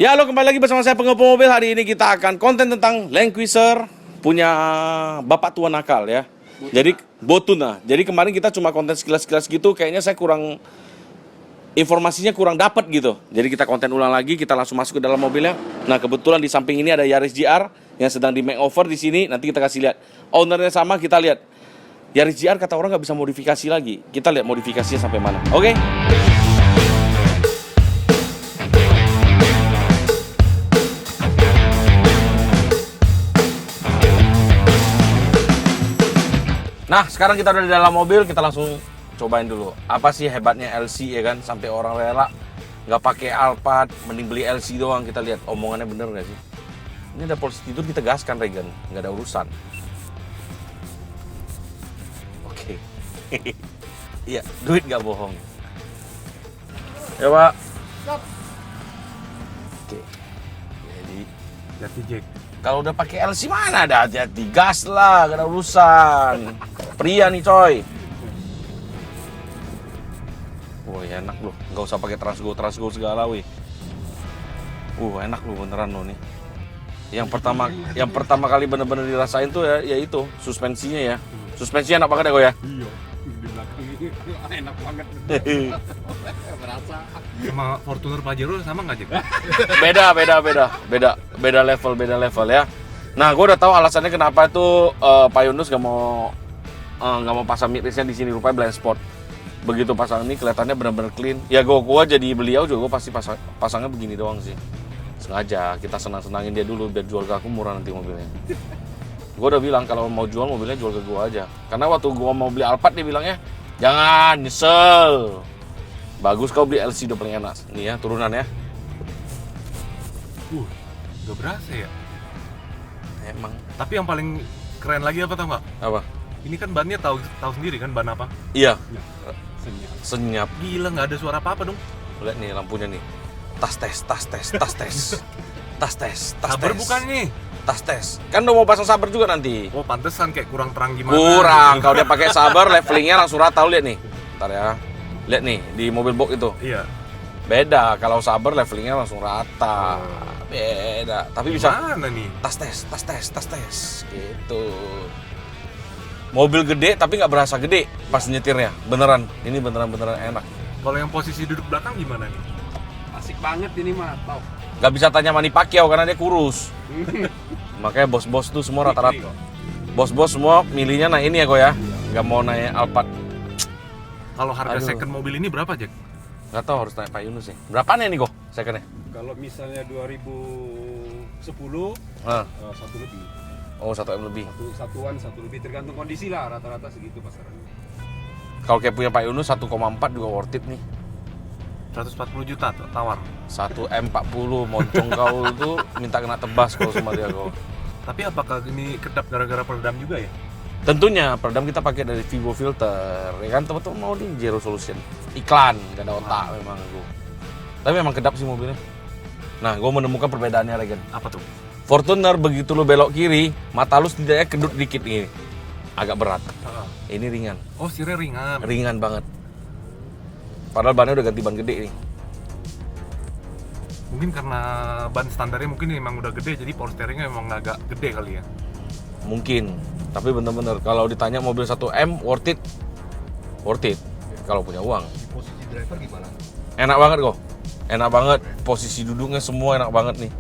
Ya, halo, kembali lagi bersama saya pengopo mobil. Hari ini kita akan konten tentang Land Cruiser punya bapak tua nakal ya. Jadi Botuna. Jadi kemarin kita cuma konten sekilas-sekilas gitu, kayaknya saya kurang informasinya kurang dapat gitu. Jadi kita konten ulang lagi, kita langsung masuk ke dalam mobilnya. Nah, kebetulan di samping ini ada Yaris GR yang sedang di makeover di sini. Nanti kita kasih lihat. Ownernya sama, kita lihat. Yaris GR kata orang nggak bisa modifikasi lagi. Kita lihat modifikasinya sampai mana. Oke? Nah, sekarang kita udah di dalam mobil, kita langsung cobain dulu. Apa sih hebatnya LC ya kan? Sampai orang rela nggak pakai Alphard, mending beli LC doang. Kita lihat omongannya bener nggak sih? Ini ada polisi tidur, kita gaskan Regen, nggak ada urusan. Oke. Iya, duit nggak bohong. Ya Pak. Oke. Jadi, Hati Jack. kalau udah pakai LC mana ada hati-hati, gas lah, gak ada urusan. Pria nih coy. Wah enak loh, nggak usah pakai transgo segala wih. Enak loh beneran loh nih. Yang pertama kali bener-bener dirasain tuh ya itu suspensinya ya. Suspensinya enak banget ya kok ya. Iya. Di belakang ini enak banget. Berasa. Sama Fortuner Pajero sama nggak Jack? Beda level ya. Nah, gue udah tahu alasannya kenapa itu Pak Yunus nggak mau pasang midrestnya di sini, rupanya blind spot. Begitu pasang ini kelihatannya benar-benar clean. Ya gue jadi beliau juga gue pasti pasangnya begini doang sih. Sengaja kita senang-senangin dia dulu biar jual ke aku murah nanti mobilnya. Gue udah bilang kalau mau jual mobilnya jual ke gue aja. Karena waktu gue mau beli Alphard dia bilangnya jangan nyesel. Bagus kau beli LC udah paling enak. Nih ya turunannya. Gak berasa ya. Emang. Tapi yang paling keren lagi apa tau nggak? Apa? Ini kan bannya tahu sendiri kan ban apa? Iya. Senyap. Senyap. Gila nggak ada suara apa dong? Lihat nih lampunya nih. Tas tes. Sabar bukan nih. Tas tes. Kan udah mau pasang sabar juga nanti. Oh pantesan kayak kurang terang gimana? Kurang. Kalau dia pakai sabar levelingnya langsung rata. Lihat nih. Bentar ya. Lihat nih di mobil box itu. Iya. Beda. Kalau sabar levelingnya langsung rata. Beda. Tapi bisa. Mana nih? Tas tes. Gitu. Mobil gede tapi nggak berasa gede pas nyetirnya. Beneran. Ini beneran enak. Kalau yang posisi duduk belakang gimana nih? Asik banget ini mah, tau. Gak bisa tanya Manny Pacquiao karena dia kurus. Makanya bos-bos tuh semua rata-rata. Bos-bos semua milihnya nah ini ya kok ya. Gak mau naik Alphard. Kalau harga Aduh. second mobil ini berapa Jack? Gak tau harus tanya Pak Yunus sih. Berapaan ya nih kok secondnya? Kalau misalnya 2010, Nah. satu lebih. Oh 1M lebih. Satu lebih tergantung kondisi lah, rata-rata segitu pasarannya. Kalau kayak punya Pak Yunus 1,4 juga worth it nih. 140 juta tawar. 1M40 moncong kau itu minta kena tebas kalau sama dia kau. Tapi apakah ini kedap gara-gara peredam juga ya? Tentunya peredam kita pakai dari Vivo Filter, ya kan teman-teman mau di Zero Solution. Iklan, gak ada otak memang gue. Tapi memang kedap sih mobilnya. Nah, gue menemukan perbedaannya Regen. Apa tuh? Fortuner begitu lu belok kiri, mata lu setidaknya kedut dikit ini. Agak berat. Ini ringan. Oh, setirnya ringan. Ringan banget. Padahal bannya udah ganti ban gede nih. Mungkin karena ban standarnya mungkin memang udah gede, jadi power steeringnya memang agak gede kali ya. Mungkin. Tapi bener-bener kalau ditanya mobil 1M worth it. Worth it. Kalau punya uang. Di posisi driver gimana? Enak banget kok. Enak banget. Posisi duduknya semua enak banget nih.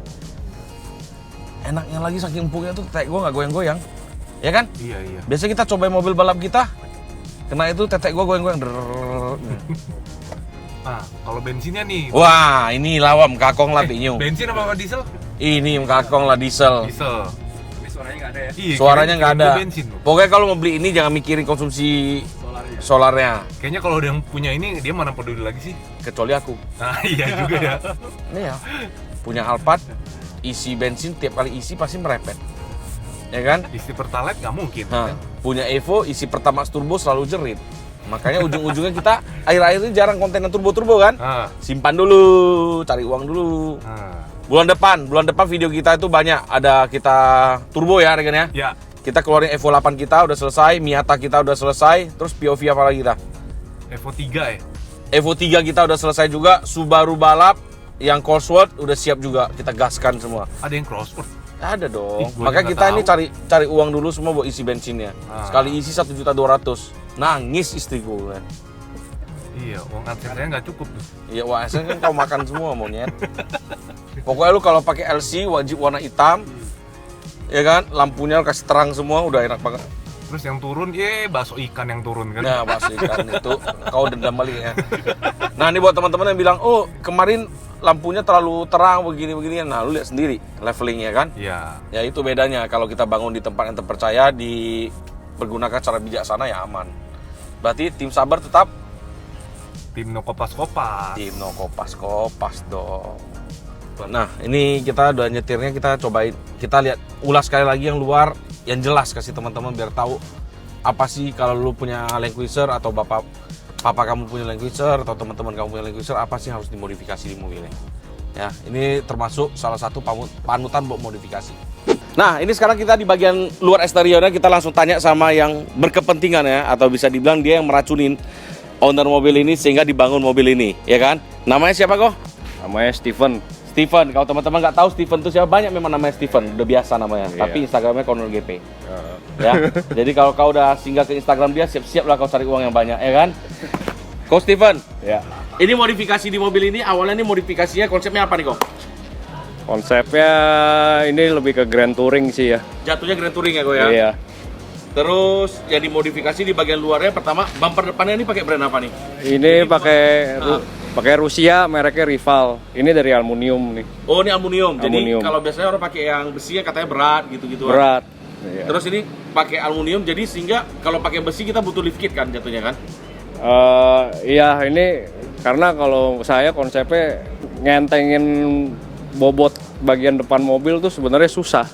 Enaknya lagi saking empuknya tuh tetek gue nggak goyang-goyang. Ya kan? Iya. Biasa kita cobain mobil balap kita. Kena itu tetek gue goyang-goyang. Nah, kalau bensinnya nih. Wah, ini lawam kakong lah binyu. Bensin apa diesel? Ini kakong lah diesel. Diesel. Tapi suaranya nggak ada ya, Iya, Suaranya nggak ada. Bensin loh. Pokoknya kalau mau beli ini jangan mikirin konsumsi solarnya. solarnya. Kayaknya kalau udah yang punya ini dia mana peduli lagi sih? Kecuali aku. Nah, iya juga ya. Ini ya. Punya Alphard, isi bensin tiap kali isi pasti merepet. Ya kan? Isi Pertalite nggak mungkin. Nah, punya Evo isi Pertamax turbo selalu jerit. Makanya ujung-ujungnya kita akhir-akhir ini jarang konten yang turbo-turbo kan? Nah, Simpan dulu, cari uang dulu. nah. Bulan depan video kita itu banyak ada kita turbo ya Regen ya. Ya, Kita keluarin Evo 8 kita udah selesai, Miata kita udah selesai, terus POV apa lagi kita? Evo 3 ya. Evo 3 kita udah selesai juga, Subaru balap yang Cosworth udah siap juga, kita gaskan semua. Ada yang crossword. Ada dong. Ih, gua Makanya nggak kita tahu. ini cari uang dulu semua buat isi bensinnya. Sekali isi 1.200.000. Nangis istriku kan. Iya, uang adsense saya nggak cukup tuh. Iya, ASN kan kau makan semua monyet. Pokoknya lu kalau pakai LC wajib warna hitam. Ya kan? Lampunya kasih terang semua, udah enak banget. Terus yang turun, bakso ikan yang turun kan. Nah, bakso ikan itu kau dendam balik ya. Nah, ini buat teman-teman yang bilang, "Oh, kemarin lampunya terlalu terang begini-begini." Nah, lu lihat sendiri levelingnya kan? Iya. Ya itu bedanya kalau kita bangun di tempat yang terpercaya, dipergunakan cara bijaksana ya aman. Berarti tim sabar tetap Tim no kopas-kopas. tim no kopas dong. Nah, ini kita udah nyetirnya, kita cobain. Kita lihat ulas sekali lagi yang luar, yang jelas kasih teman-teman biar tahu apa sih kalau lu punya Land Cruiser atau papa kamu punya Land Cruiser atau teman-teman kamu punya Land Cruiser, apa sih harus dimodifikasi di mobilnya. Ya, ini termasuk salah satu panutan buat modifikasi. Nah, ini sekarang kita di bagian luar eksteriornya, kita langsung tanya sama yang berkepentingan ya, atau bisa dibilang dia yang meracunin owner mobil ini sehingga dibangun mobil ini, ya kan? Namanya siapa kok? Namanya Steven. Steven. Kalau teman-teman nggak tahu Steven itu siapa, banyak memang namanya Steven, udah biasa namanya. Iya. Tapi Instagramnya Corner GP. Ya. Jadi kalau kau udah singgah ke Instagram dia, siap-siap lah kau cari uang yang banyak, ya kan? Kau Steven. Ya. Ini modifikasi di mobil ini, awalnya ini modifikasinya konsepnya apa nih kok? Konsepnya ini lebih ke Grand Touring sih ya. Jatuhnya Grand Touring ya kok ya? Iya. Terus yang dimodifikasi di bagian luarnya, pertama bumper depannya ini pakai brand apa nih? Ini pakai Rusia, mereknya Rival. Ini dari aluminium nih. Oh, ini aluminium. Jadi Aluminium. kalau biasanya orang pakai yang besi katanya berat gitu-gitu. Berat. Iya. Terus ini pakai aluminium, jadi sehingga kalau pakai besi kita butuh lift kit kan jatuhnya kan? Iya, ini karena kalau saya konsepnya ngentengin bobot bagian depan mobil tuh sebenarnya susah.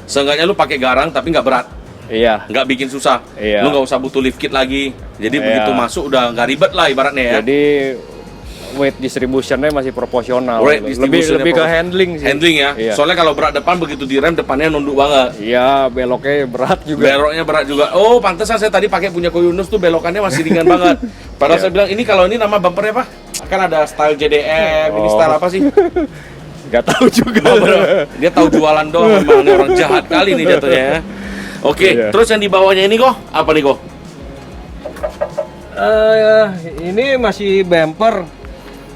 Seenggaknya lu pakai garang tapi nggak berat, Iya. nggak bikin susah. Iya. Lu nggak usah butuh lift kit lagi. Jadi Iya. begitu masuk udah nggak ribet lah ibaratnya ya. Jadi weight distributionnya masih proporsional. Weight lebih distributionnya lebih ke proporsional. handling sih. Handling ya. Iya. Soalnya kalau berat depan begitu direm depannya nunduk banget. Iya, beloknya berat juga. Beloknya berat juga. Oh, pantesan saya tadi pakai punya Koyunus tuh belokannya masih ringan banget. Padahal saya bilang ini kalau ini nama bumpernya apa? Kan ada style JDM, ini Oh. style apa sih? Gak tahu juga. Oh, bener. Dia tahu jualan doang, memang ini orang jahat kali nih jatuhnya ya. Oke, Iya. terus yang di bawahnya ini kok apa nih kok? Ini masih bumper.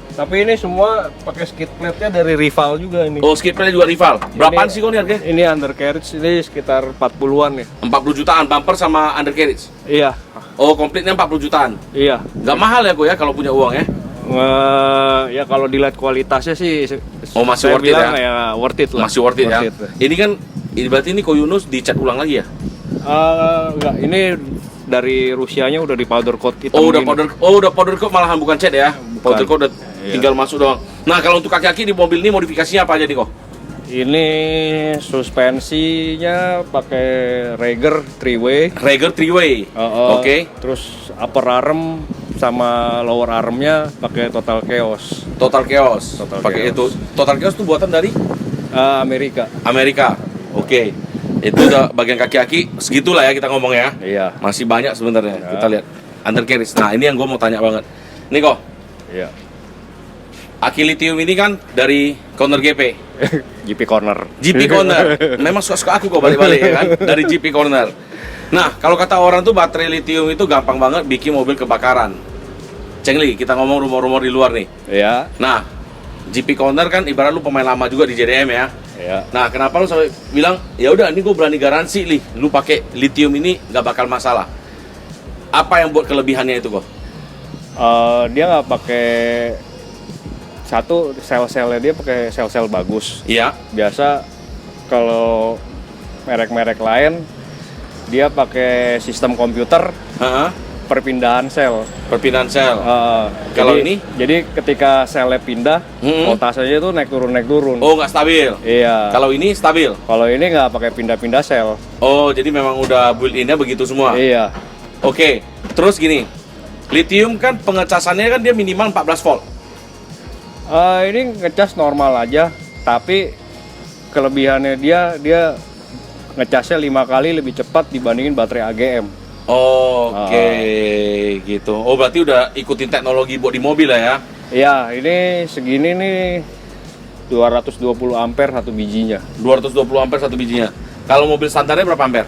Tapi ini semua pakai skid plate-nya dari Rival juga ini. Oh, skid plate juga rival. Berapaan Ini- sih kok nih harganya? Ini undercarriage ini sekitar 40-an ya. 40 jutaan bumper sama undercarriage. Iya. Oh, komplitnya 40 jutaan. Iya. Gak mahal ya kok ya kalau punya uang ya? Ya kalau dilihat kualitasnya sih Oh, masih saya worth it bilang ya? worth it lah. Masih worth it ya. Ini kan berarti ini Koyunus dicat ulang lagi ya? Enggak, ini dari Rusianya udah di powder coat hitam. Oh, udah gini. powder coat malahan bukan cat ya. Powder coat udah Iya. tinggal masuk doang. Nah, kalau untuk kaki-kaki di mobil ini modifikasinya apa aja nih kok? Ini suspensinya pakai Rager 3-way. Rager 3-way. Oke. Terus upper arm sama lower armnya pakai Total Chaos. Total Chaos. Total Pakai Chaos. itu. Total Chaos itu buatan dari Amerika. Amerika. Oke. Itu udah bagian kaki-kaki segitulah ya kita ngomong ya. Iya. Masih banyak sebenarnya. Ya. Kita lihat undercarriage. Nah, ini yang gue mau tanya banget. Nih kok, Iya. aki lithium ini kan dari Corner GP. GP Corner. GP Corner. Memang suka-suka aku kok balik-balik ya kan dari GP Corner. Nah, kalau kata orang tuh baterai lithium itu gampang banget bikin mobil kebakaran. Cengli, kita ngomong rumor-rumor di luar nih. Iya. Nah, GP Corner kan ibarat lu pemain lama juga di JDM ya. Iya. Nah, kenapa lu sampai bilang, ya udah ini gue berani garansi nih, lu pakai lithium ini nggak bakal masalah. Apa yang buat kelebihannya itu kok? Dia nggak pakai satu sel-selnya, dia pakai sel-sel bagus. Iya. Biasa kalau merek-merek lain dia pakai sistem komputer Heeh. perpindahan sel. Perpindahan sel. Kalau Jadi- ini? jadi ketika selnya pindah, voltasenya itu naik turun. Oh, nggak stabil. Iya. Kalau ini stabil. Kalau ini nggak pakai pindah-pindah sel. Oh, jadi memang udah built-innya begitu semua. Iya. Oke. Terus gini. Lithium kan pengecasannya kan dia minimal 14 volt. Ini ngecas normal aja, tapi kelebihannya dia ngecasnya 5 kali lebih cepat dibandingin baterai AGM. Oke, gitu. Oh, berarti udah ikutin teknologi buat di mobil lah ya. Iya, ini segini nih 220 ampere satu bijinya. 220 ampere satu bijinya. Kalau mobil standarnya berapa ampere?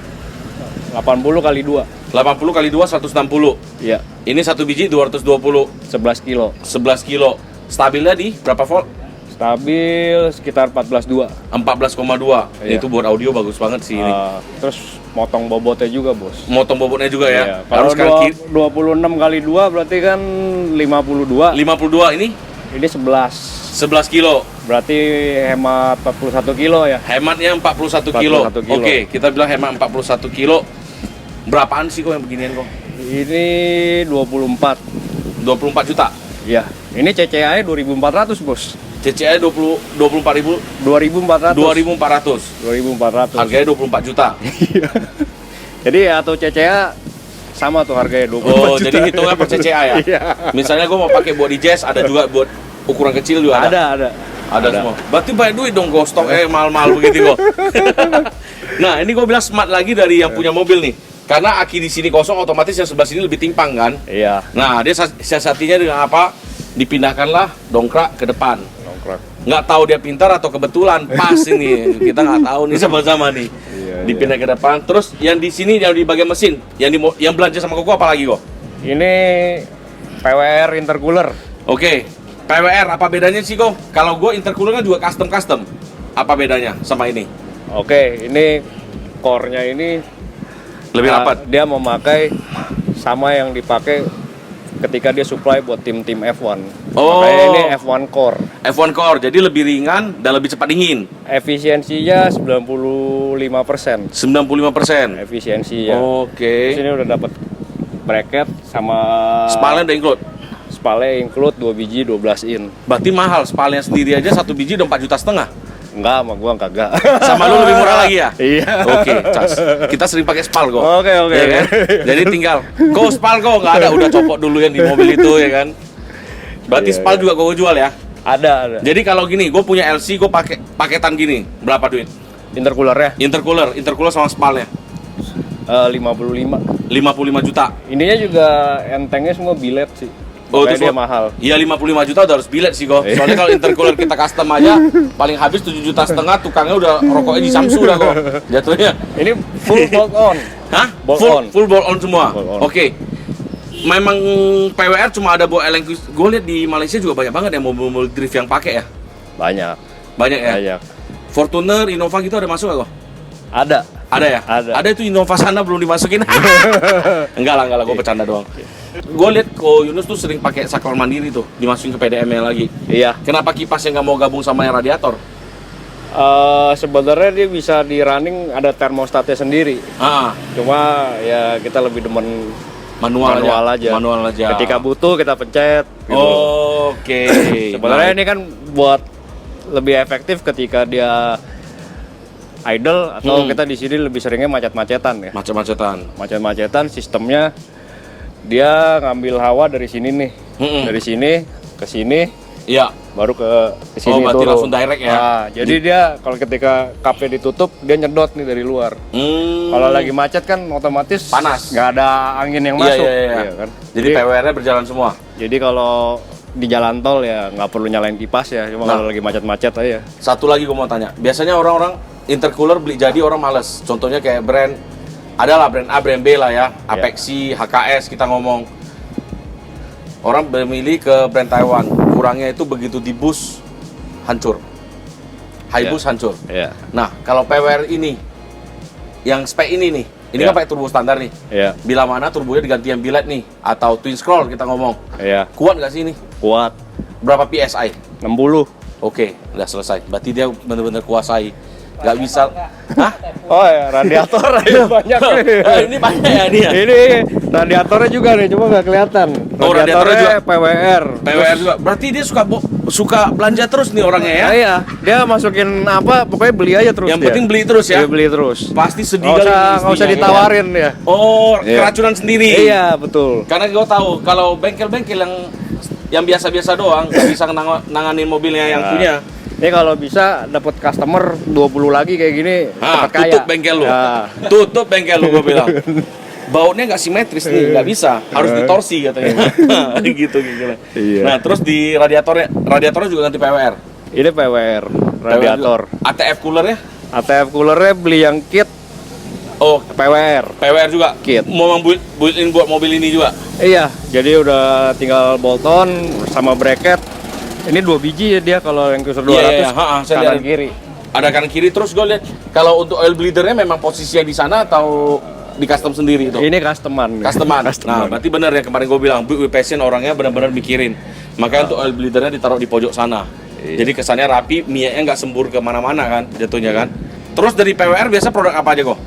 80 kali 2. 80 kali 2 160. Iya, Ini satu biji 220, 11 kilo. 11 kilo. Stabilnya di berapa volt? Stabil sekitar 14,2. 14,2. Iya. Itu buat audio bagus banget sih ini. Terus motong bobotnya juga, Bos. Motong bobotnya juga ya. Iya. Kalau Harus kaki 26 kali 2 berarti kan 52. 52 ini Ini 11. 11 kilo. Berarti hemat 41 kilo ya. Hematnya 41 kilo. 41 kilo. Oke, kita bilang hemat 41 kilo. Berapaan sih kok yang beginian kok? Ini 24. 24 juta. Ya, ini CCA-nya 2.400, Bos. CCI 24 ribu, 2.400. 2.400. 2.400. Harganya 24 juta. Jadi atau CCA sama tuh harganya 24 Oh, juta. jadi hitungnya per CCA ya? Iya. Misalnya gue mau pakai body jazz, ada juga buat ukuran kecil juga ada. Ada. Semua. Berarti banyak duit dong gue stok mahal-mahal begitu kok. Nah, ini gue bilang smart lagi dari yang punya mobil nih. Karena aki di sini kosong, otomatis yang sebelah sini lebih timpang kan. Iya. Nah, dia siasatinya dengan apa? Dipindahkanlah dongkrak ke depan. Nongkrong. Nggak tahu dia pintar atau kebetulan pas ini, kita nggak tahu nih sama-sama nih. Iya, Dipindah ke depan. Terus yang di sini yang di bagian mesin, yang belanja sama koko apa lagi kok? Ini PWR intercooler. Oke, PWR apa bedanya sih kok? Kalau gue intercooler kan juga custom. Apa bedanya sama ini? Oke, ini core-nya ini Lebih rapat. Dia memakai sama yang dipakai ketika dia supply buat tim-tim F1. Oh. Makanya ini F1 core. F1 core, jadi lebih ringan dan lebih cepat dingin. Efisiensinya 95%. 95%. Efisiensinya. Oke. Di sini udah dapat bracket sama Spalnya udah include. spalnya include 2 biji 12 in. Berarti mahal, spalnya sendiri aja satu biji udah 4,5 juta. Enggak, sama gua kagak. Sama lu lebih murah lagi ya? Iya. Oke, cas. Kita sering pakai spal kok. Oke. Ya kan? Jadi tinggal, kok spal kok nggak ada, udah copot dulu yang di mobil itu ya kan. Berarti Iya, spal juga gue jual ya. Ada. Jadi kalau gini, gue punya LC, gue pakai paketan gini, berapa duit? Intercoolernya Intercooler sama spalnya 55. 55 juta. Ininya juga entengnya semua billet sih. Oh, Makanya itu dia semua- mahal. Iya 55 juta udah harus bilet sih kok. Soalnya kalau intercooler kita custom aja paling habis 7,5 juta, tukangnya udah rokoknya di Samsu dah kok. Jatuhnya. Ini full bolt on. Hah? Bolt full on. full bolt on semua. Bolt on. Oke. Memang PWR cuma ada buat Elenquist. Gue lihat di Malaysia juga banyak banget ya mobil-mobil drift yang pakai ya. Banyak. Banyak ya. Banyak. Fortuner, Innova gitu ada masuk nggak kok? Ada. Ada ya? Ada. Ada itu Innova sana belum dimasukin. enggak lah, gue bercanda doang. Gue lihat kok Yunus tuh sering pakai saklar mandiri tuh, dimasukin ke PDM-nya lagi. Iya. Kenapa kipasnya nggak mau gabung sama yang radiator? Sebenarnya dia bisa di running ada termostatnya sendiri. Ah, Cuma ya kita lebih demen manual aja. Manual aja. Ketika butuh kita pencet. Gitu. Oke. Sebenarnya Baik. ini kan buat lebih efektif ketika dia idle atau kita di sini lebih seringnya macet-macetan ya. Macet-macetan. Macet-macetan sistemnya dia ngambil hawa dari sini nih. Dari sini ke sini Iya. baru ke sini Oh, berarti turun. langsung direct ya? Nah, jadi dia kalau ketika kapnya ditutup dia nyedot nih dari luar. Kalau lagi macet kan otomatis Panas. nggak ada angin yang Iya, masuk. iya. Iya kan? Jadi PWR-nya berjalan semua. Jadi kalau di jalan tol ya nggak perlu nyalain kipas ya, cuma Nah. kalau lagi macet-macet aja. Satu lagi gue mau tanya. Biasanya orang-orang intercooler beli jadi orang males. Contohnya kayak brand, adalah brand A, brand B lah ya. Apexi, HKS kita ngomong. Orang memilih ke brand Taiwan. Kurangnya itu begitu dibus hancur. High-bus hancur. Iya. Nah, kalau PWR ini, yang spek ini nih, ini kan pakai turbo standar nih. Iya. Bila mana turbonya diganti yang billet nih, atau twin scroll kita ngomong. Iya. Kuat nggak sih ini? Kuat. Berapa PSI? 60. Oke, udah selesai. Berarti dia benar-benar kuasai. Nggak bisa. Hah? Oh ya, radiator aja banyak nih. Ini banyak ya dia. Ini radiatornya juga nih, cuma nggak kelihatan. Oh, radiatornya juga. PWR. PWR juga. Berarti dia suka belanja terus nih orangnya ya. Iya, dia masukin apa, pokoknya beli aja terus. Yang dia. penting beli terus ya. Iya, beli terus. Pasti sedih Nggak kali usah, ini nggak usah istrinya, ditawarin ya. ya. Oh, Iya. keracunan sendiri. Iya, betul. Karena gue tahu kalau bengkel-bengkel yang biasa-biasa doang nggak bisa nanganin mobilnya yang punya. Ini kalau bisa dapat customer 20 lagi kayak gini, Ah, cepat kaya. tutup bengkel lu. Ya. Tutup bengkel lu gue bilang. bautnya nggak simetris nih, nggak bisa, harus ditorsi katanya. gitu. Iya. Nah, terus di radiatornya juga ganti PWR. Ini PWR radiator. ATF coolernya? ATF coolernya beli yang kit Oh, PWR. PWR juga. Kit. Mau built-in buat mobil ini juga. Iya, jadi udah tinggal bolt-on sama bracket. Ini 2 biji ya dia kalau yang Cruiser 200 Iya, saya kanan lihat. kiri. Ada kanan kiri, terus gue lihat kalau untuk oil bleedernya memang posisinya di sana atau di custom sendiri itu? Ini customan. Customan. Nah, berarti benar ya kemarin gue bilang, Buick with Passion orangnya benar-benar mikirin. Makanya untuk oil bleedernya ditaruh di pojok sana. Jadi kesannya rapi, minyak-nya nggak sembur kemana-mana kan, jatuhnya kan. Terus dari PWR biasa produk apa aja kok?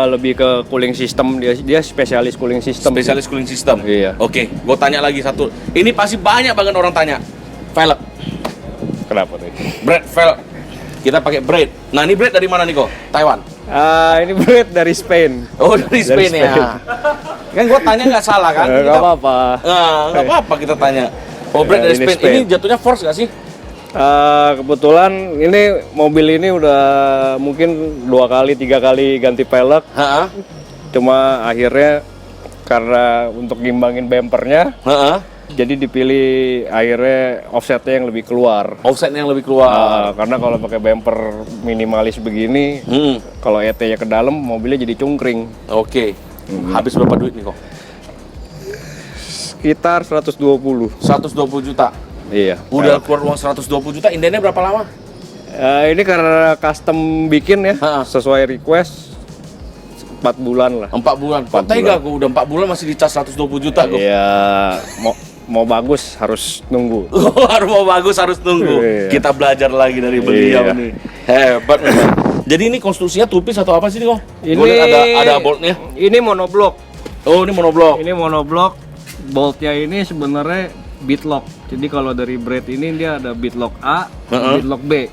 Lebih ke cooling system, dia spesialis cooling system. Spesialis cooling system. Iya. Oke, gue tanya lagi satu. Ini pasti banyak banget orang tanya. Velg, Kenapa tuh? brake velg. Kita pakai brake. Nah, ini brake dari mana nih kok? Taiwan. Ini brand dari Spain. Oh, dari Spain Spain. ya. Kan gue tanya nggak salah kan? Nggak apa-apa. Nggak apa-apa kita tanya. Oh, brake dari Ini Spain. Spain. Ini jatuhnya force nggak sih? Kebetulan ini mobil ini udah mungkin 2 kali 3 kali ganti pelek. Heeh. Cuma akhirnya karena untuk ngimbangin bumpernya, Heeh. jadi dipilih akhirnya offsetnya yang lebih keluar. Offsetnya yang lebih keluar. Karena kalau pakai bumper minimalis begini, kalau ET-nya ke dalam mobilnya jadi cungkring. Oke. Habis berapa duit nih kok? Sekitar 120. 120 juta. Iya. Udah keluar uang 120 juta, indennya berapa lama? Ini karena custom bikin ya, Ha-ha. sesuai request 4 bulan lah. 4 bulan. Kok 4 tega aku udah 4 bulan masih dicas 120 juta kok. Iya, mau bagus harus nunggu. Harus mau bagus harus tunggu. Iya. Kita belajar lagi dari beliau Iya. nih. Hebat memang. Jadi ini konstruksinya tupis atau apa sih nih kok? Ini Gua lihat ada boltnya. Ini monoblok. Oh, ini monoblok. Ini monoblok. Boltnya ini sebenarnya bitlock. Jadi kalau dari Brad ini dia ada bitlock A, bitlock B.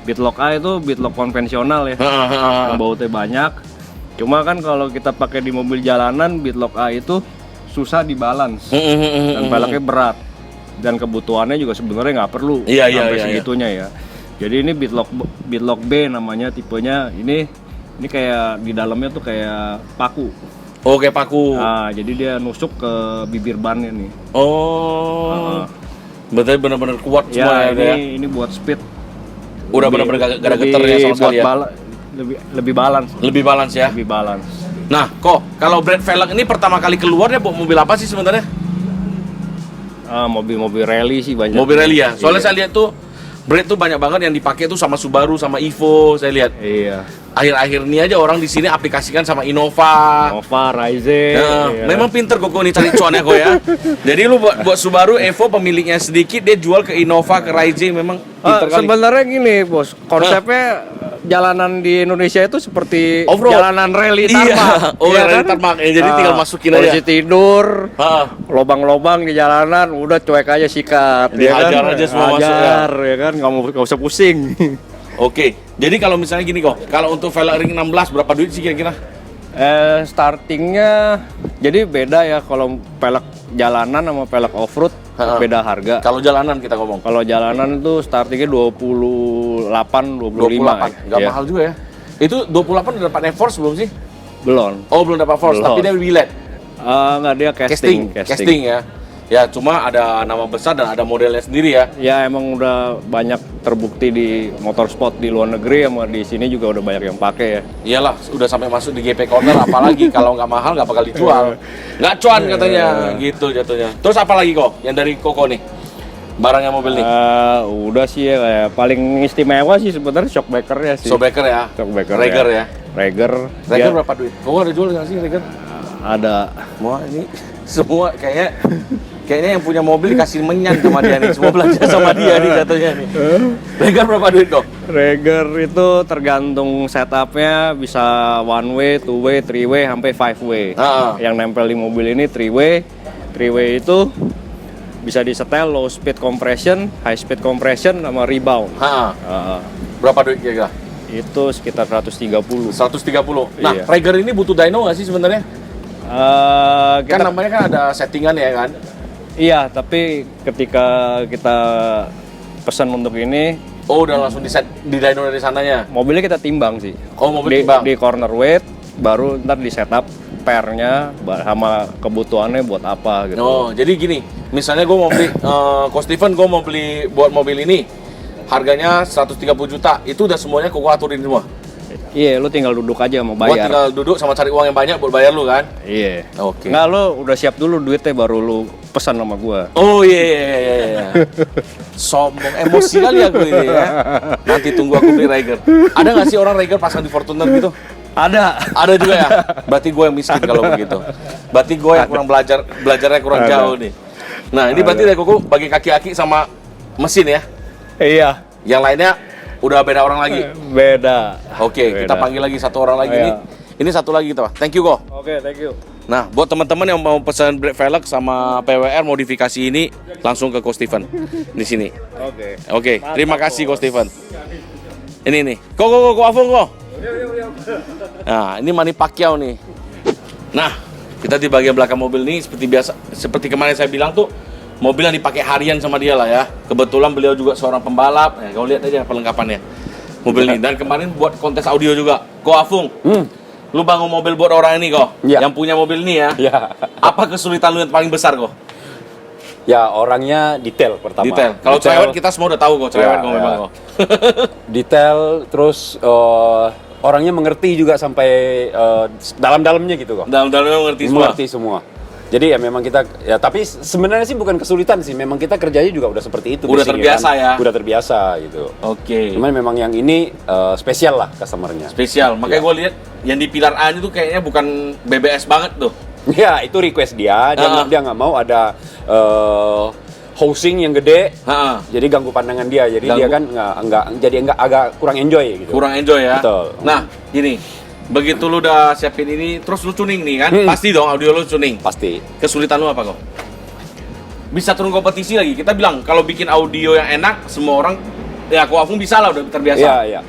Bitlock A itu bitlock konvensional ya. Yang bautnya banyak. Cuma kan kalau kita pakai di mobil jalanan, bitlock A itu susah dibalance dan peleknya berat. Dan kebutuhannya juga sebenarnya nggak perlu Iya, sampai iya. segitunya ya. Jadi ini bitlock B namanya tipenya. Ini kayak di dalamnya tuh kayak paku. Oke, paku. Nah, jadi dia nusuk ke bibir bannya nih. Oh. Berarti benar-benar kuat semua Ya, ya. ini buat speed. Udah benar-benar gak ada getarnya sama sekali ya. Lebih balance. Lebih balance ya. Lebih balance. Nah, kok kalau brand velg ini pertama kali keluar dia bawa mobil apa sih sebenarnya? Mobil-mobil rally sih banyak. Mobil rally ya. Soalnya Iya. saya lihat tuh brand tuh banyak banget yang dipakai tuh sama Subaru sama Evo, saya lihat. Iya. Akhir-akhir ini aja orang di sini aplikasikan sama Innova. Nova, Rise. Nah, iya. memang pinter kok nih cari cuannya kok ya. Jadi lu buat Subaru Evo pemiliknya sedikit, dia jual ke Innova, ke Rise, memang pinter kali. Sebenarnya gini, Bos. Konsepnya jalanan di Indonesia itu seperti Off-road. jalanan rally Iya. tarmac. Oh, Iya rally tarmac. Ya, jadi tinggal masukin aja. Polisi tidur, Ah, lobang-lobang di jalanan, udah cuek aja sikat. Dihajar aja semua masuk, ya. Hajar, ya kan, nggak usah pusing. Oke. Jadi kalau misalnya gini kok, kalau untuk velg ring 16 berapa duit sih kira-kira? Startingnya jadi beda ya kalau pelek jalanan sama pelek off-road beda harga. Kalau jalanan kita ngomong. Kalau jalanan itu startingnya 28, 25. 28. Nggak ya. mahal juga ya. Itu 28 udah dapat Force belum sih? Belum. Oh, belum dapat Force, Belum. tapi dia billet. Nggak, dia casting. Ya. Ya, cuma ada nama besar dan ada modelnya sendiri ya. Ya emang udah banyak terbukti di motorsport di luar negeri sama di sini juga udah banyak yang pakai ya. Iyalah, udah sampai masuk di GP Corner, apalagi kalau nggak mahal nggak bakal dijual. Nggak cuan katanya, gitu jatuhnya. Terus apa lagi kok yang dari Koko nih? Barangnya mobil nih? Udah sih ya, kayak paling istimewa sih sebenarnya shockbreaker-nya sih. Shockbreaker ya? Shockbreaker Rager ya? Rager. Rager dia berapa duit? Koko ada jual nggak sih Rager? ada. Semua ini, semua kayaknya yang punya mobil dikasih menyan sama dia nih. Semua belanja sama dia nih jatuhnya nih. Rager berapa duit kok? Rager itu tergantung setupnya, bisa one way, two way, three way, sampai five way. Yang nempel di mobil ini three way. Three way itu bisa disetel low speed compression, high speed compression, sama rebound. Berapa duit kira-kira? Itu sekitar 130. 130. Nah, Iya. Rager ini butuh dyno nggak sih sebenarnya? Kan namanya kan ada settingan ya kan? Iya, tapi ketika kita pesan untuk ini, Oh, udah langsung di dyno dari sananya. mobilnya kita timbang sih. Oh, mobil timbang. Di corner weight, baru ntar di setup spare-nya sama kebutuhannya buat apa gitu. Oh, jadi gini, misalnya gue mau beli, Ko Steven, gue mau beli buat mobil ini, harganya 130 juta, itu udah semuanya gue aturin semua. Iya, lu tinggal duduk aja mau Gue bayar. tinggal duduk sama cari uang yang banyak buat bayar lu kan? Iya. Oke. Nggak, lu udah siap dulu duitnya baru lu pesan sama gua. Oh iya. Sombong, emosi kali aku ini ya. Nanti tunggu aku beli Raiger. Ada nggak sih orang Raiger pasang di Fortuner gitu? Ada. Ada juga ya? Berarti gue yang miskin kalau begitu. Berarti gue yang kurang belajarnya kurang jauh nih. Nah ini berarti dari kuku bagi kaki-kaki sama mesin ya? Iya. Yang lainnya udah beda orang lagi? Beda. Oke, kita panggil lagi satu orang lagi nih. Ini satu lagi kita, Pak. Thank you, Ko. Oke, thank you. Nah, buat teman-teman yang mau pesan brake velg sama PWR modifikasi ini, langsung ke Ko Steven di sini. Oke, terima kasih Ko Steven. Ini nih, Ko Afung, Ko. Nah, ini Manny Pacquiao nih. Nah, kita di bagian belakang mobil nih seperti biasa, seperti kemarin saya bilang tuh, mobil yang dipakai harian sama dia lah ya. Kebetulan beliau juga seorang pembalap. Kau lihat aja perlengkapannya mobil ini. Dan kemarin buat kontes audio juga. Ko Afung, lu bangun mobil buat orang ini kok, yang punya mobil ini ya. Apa kesulitan lu yang paling besar kok? Ya orangnya detail pertama. Detail. Kalau cerewet kita semua udah tahu kok cerewet kok memang kok. Detail, terus orangnya mengerti juga sampai dalam-dalamnya gitu kok. Dalam-dalamnya mengerti semua. Mengerti semua. Jadi ya memang kita ya, tapi sebenarnya sih bukan kesulitan sih, memang kita kerjanya juga udah seperti itu. Udah basicnya terbiasa ya. Udah terbiasa gitu. Oke. Cuman memang yang ini spesial lah customernya. Spesial. Makanya gue lihat yang di pilar A itu kayaknya bukan BBS banget tuh. Ya itu request dia nggak mau ada housing yang gede. Jadi ganggu pandangan dia. Jadi dia kan nggak agak kurang enjoy gitu. Kurang enjoy ya. Betul. Nah, gini. Begitu lu udah siapin ini, terus lu tuning nih kan? Pasti dong audio lu tuning. Pasti. Kesulitan lu apa kok? Bisa turun kompetisi lagi. Kita bilang kalau bikin audio yang enak, semua orang ya Ko Afung bisa lah, udah terbiasa. Iya.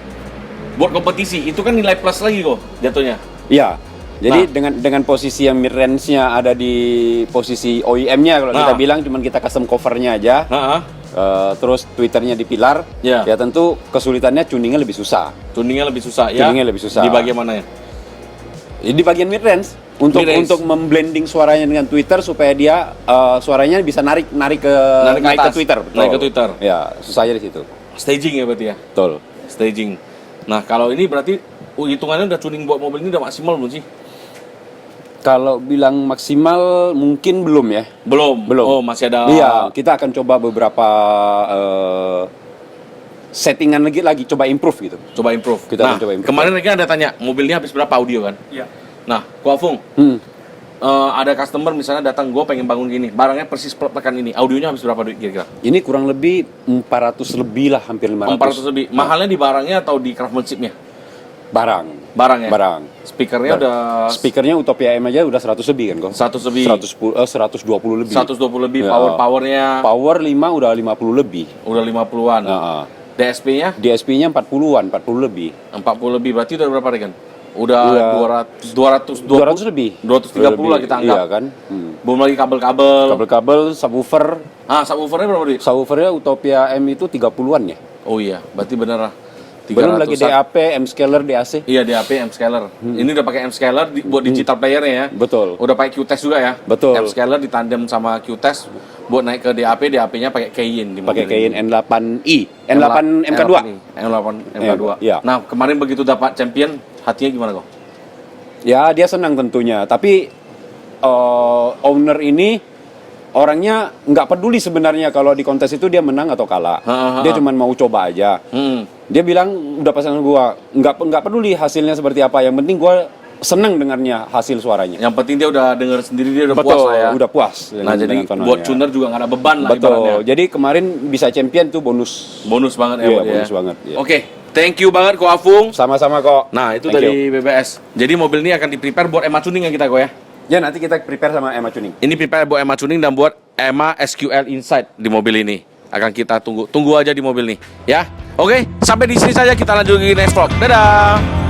Buat kompetisi itu kan nilai plus lagi kok jatuhnya. Iya. Jadi dengan posisi yang mid range-nya ada di posisi OEM-nya kalau kita bilang, cuman kita custom covernya aja. Terus Twitternya di pilar, ya tentu kesulitannya tuningnya lebih susah. Tuningnya lebih susah ya. Tuningnya lebih susah. Di bagian mana ya? Di bagian mid range untuk memblending suaranya dengan Twitter supaya dia suaranya bisa naik ke Twitter. Betul. Naik ke Twitter. Ya, susahnya di situ. Staging ya berarti ya. Betul. Staging. Nah, kalau ini berarti hitungannya udah tuning buat mobil ini udah maksimal belum sih? Kalau bilang maksimal mungkin belum ya. Belum. Oh, masih ada. Iya, kita akan coba beberapa settingan lagi coba improve gitu. Coba improve. Kita akan coba improve. Kemarin kan ada tanya, mobilnya habis berapa audio kan? Iya. Nah, Ko Afung, ada customer misalnya datang, gue pengen bangun gini, barangnya persis plekan ini, audionya habis berapa duit kira-kira? Ini kurang lebih 400 lebih lah, hampir 500. 400 lebih. Mahalnya di barangnya atau di craftsmanship-nya? Barang ya? Barang. Speakernya udah... Speakernya Utopia M aja udah 100 lebih kan kok? 100 lebih. 120 lebih. 120 lebih, Ya. powernya... Power 5 udah 50 lebih. Udah 50-an. DSP-nya? DSP-nya 40-an, 40 lebih. 40 lebih, berarti udah berapa Regan? Udah 200 lebih. 230 lah kita anggap. Iya kan? Belum lagi kabel-kabel. Kabel-kabel, subwoofer. Subwoofernya berapa duit? Subwoofernya Utopia M itu 30-an ya? Oh iya, berarti bener lah. Belum lagi DAP, M scaler, DAC. Iya, DAP, M scaler. Ini udah pakai M scaler buat digital playernya ya. Betul. Udah pakai Q-Test juga ya. Betul. M scaler ditandem sama Q-Test buat naik ke DAP, DAP-nya pakai Cayenne. Pakai Cayenne N8i, N8 MK2. N8 MK2. Iya. Nah, kemarin begitu dapat champion, hatinya gimana kok? Ya, dia senang tentunya. Tapi owner ini orangnya nggak peduli sebenarnya kalau di kontes itu dia menang atau kalah. Dia cuma mau coba aja. Dia bilang udah pasangan gua nggak peduli hasilnya seperti apa. Yang penting gua senang dengarnya hasil suaranya. Yang penting dia udah denger sendiri, dia udah Betul, puas lah ya. udah puas. Nah, jadi buat tuner juga nggak ada beban lah Betul. ibaratnya. Jadi kemarin bisa champion tuh bonus. Bonus banget ya, Iya, buat dia. bonus banget. Iya. Oke, thank you banget Ko Afung. Sama-sama kok. Nah, itu Thank dari BBS. Jadi mobil ini akan di-prepare buat EMA tuning ya kita kok ya. Ya, nanti kita prepare sama Emma Tuning. Ini prepare buat EMA tuning dan buat EMA SQL Insight di mobil ini. Akan kita tunggu aja di mobil nih, ya. Oke, sampai di sini saja, kita lanjut ke next vlog. Dadah.